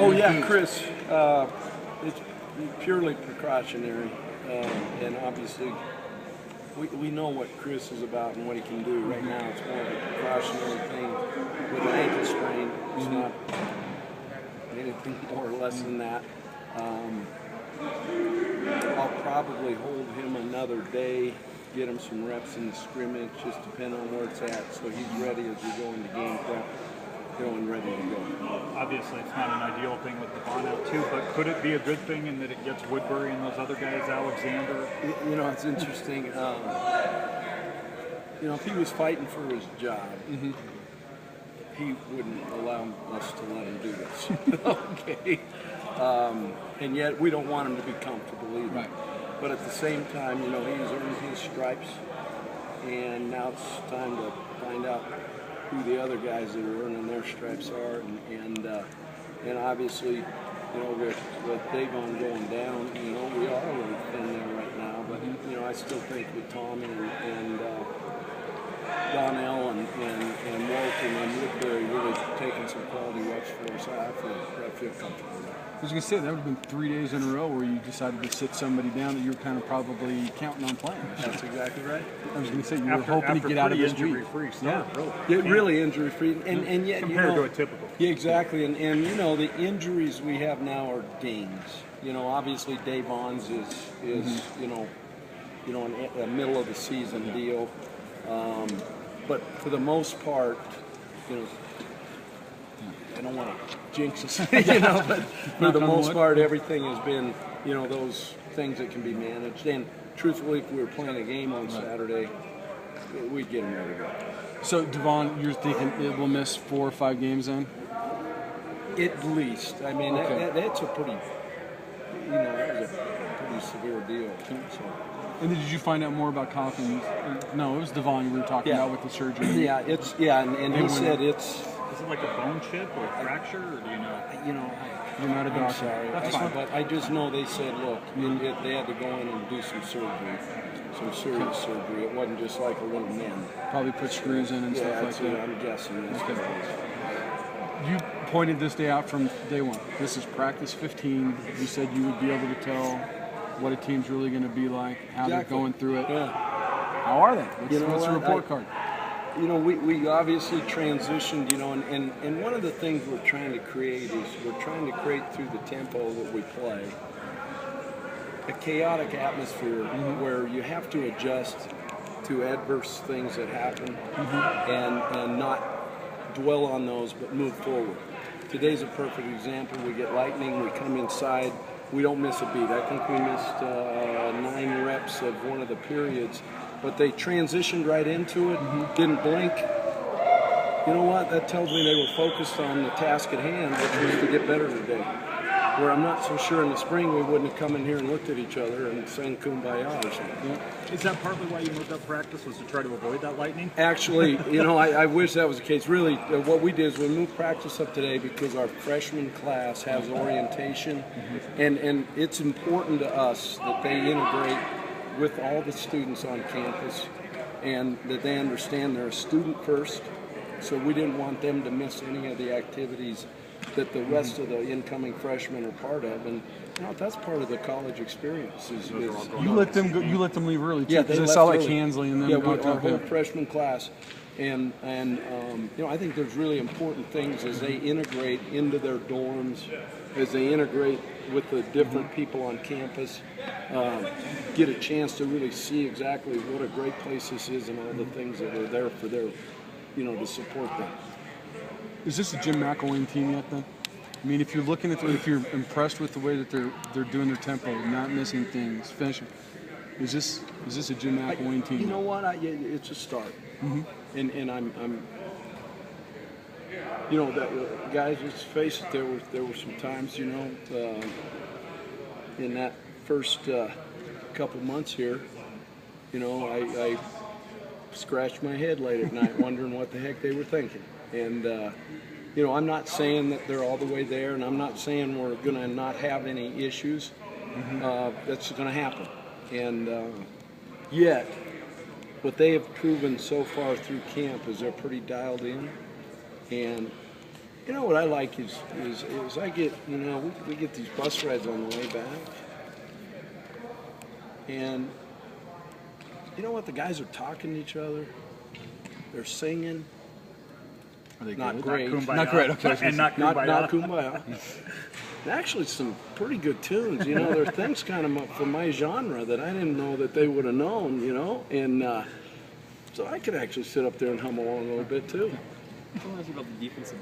Oh yeah, Chris. It's purely precautionary, and obviously we know what Chris is about and what he can do. Right now, it's more of a precautionary thing with an ankle sprain. It's not anything more or less than that. I'll probably hold him another day, get him some reps in the scrimmage, just depending on where it's at, so he's ready as we go into game prep, and ready to go. Obviously, it's not an ideal thing with Devon out too, but could it be a good thing in that it gets Woodbury and those other guys, Alexander? You know, it's interesting. You know, if he was fighting for his job, he wouldn't allow us to let him do this. Okay. And yet we don't want him to be comfortable either. Right. But at the same time, you know, he's earned his stripes, and now it's time to find out who the other guys that are earning their stripes are, and obviously, you know, with Davon going down, you know, we are a little thin there right now. But you know, I still think with Tommy and Donnell and Walton and Woodbury really taking some quality reps for us, I feel comfortable with that. I was going to say, that would have been 3 days in a row where you decided to sit somebody down that you were kind of probably counting on playing. That's exactly right. I was going to say, you were hoping to get out of this week. Injury-free start, really. Yeah, really injury-free. And yet, compared you know, to a typical. Yeah, exactly. And you know, the injuries we have now are dings. You know, obviously Davon's is you know, a middle of the season deal. But for the most part, you know, I don't want to jinx us, you know, but for the most part, everything has been, you know, those things that can be managed. And truthfully, if we were playing a game on Saturday, we'd get him ready to go. So, Devon, you're thinking it will miss 4 or 5 games then? At least. I mean, that's a pretty, you know, that was a pretty severe deal. So. And then did you find out more about Coffin? No, it was Devon we were talking about with the surgery. Yeah, and he said it's. Is it like a bone chip or a fracture, or do you know? You know, you're not a doctor. I'm sorry. That's fine. But I just know they said, look, they had to go in and do some surgery, some serious surgery. It wasn't just like a little mend. Probably put screws in and stuff like that. I'm guessing. You pointed this day out from day one. This is practice 15. You said you would be able to tell what a team's really going to be like, how they're going through it. Yeah. How are they? What's the report card? You know, we obviously transitioned, you know, and one of the things we're trying to create is we're trying to create through the tempo that we play a chaotic atmosphere where you have to adjust to adverse things that happen and not dwell on those but move forward. Today's a perfect example. We get lightning, we come inside, we don't miss a beat. I think we missed 9 reps of one of the periods. But they transitioned right into it, didn't blink. You know what? That tells me they were focused on the task at hand, which was to get better today. Where I'm not so sure in the spring we wouldn't have come in here and looked at each other and sang Kumbaya or something. Yeah. Is that partly why you moved up practice, was to try to avoid that lightning? Actually, you know, I wish that was the case. Really, what we did is we moved practice up today because our freshman class has orientation, and it's important to us that they integrate with all the students on campus and that they understand they're a student first, so we didn't want them to miss any of the activities that the rest of the incoming freshmen are part of, and you know, that's part of the college experience. You let them go, you let them leave early too. Yeah, they saw like early. Hansley and then our whole freshman class, and you know, I think there's really important things as they integrate into their dorms, as they integrate with the different people on campus, get a chance to really see exactly what a great place this is and all the things that are there for their, you know, to support them. Is this a Jim McElwain team yet then? I mean, if you're looking at if you're impressed with the way that they're doing their tempo, not missing things, finishing, is this a Jim McElwain team? You know what? It's a start, and I'm you know, guys, let's face it, there were some times, you know, in that first couple months here, you know, I scratched my head late at night wondering what the heck they were thinking. And, you know, I'm not saying that they're all the way there, and I'm not saying we're going to not have any issues. That's going to happen. And yet, what they have proven so far through camp is they're pretty dialed in. And You know what I like is I get, you know, we get these bus rides on the way back, and you know what, the guys are talking to each other, they're singing. Are they Not good? great. Not great. Okay. And not Not kumbaya. kumbaya. And actually, some pretty good tunes. You know, there are things kind of from my genre that I didn't know that they would have known. You know, and so I could actually sit up there and hum along a little bit too. I want to ask you about the defensive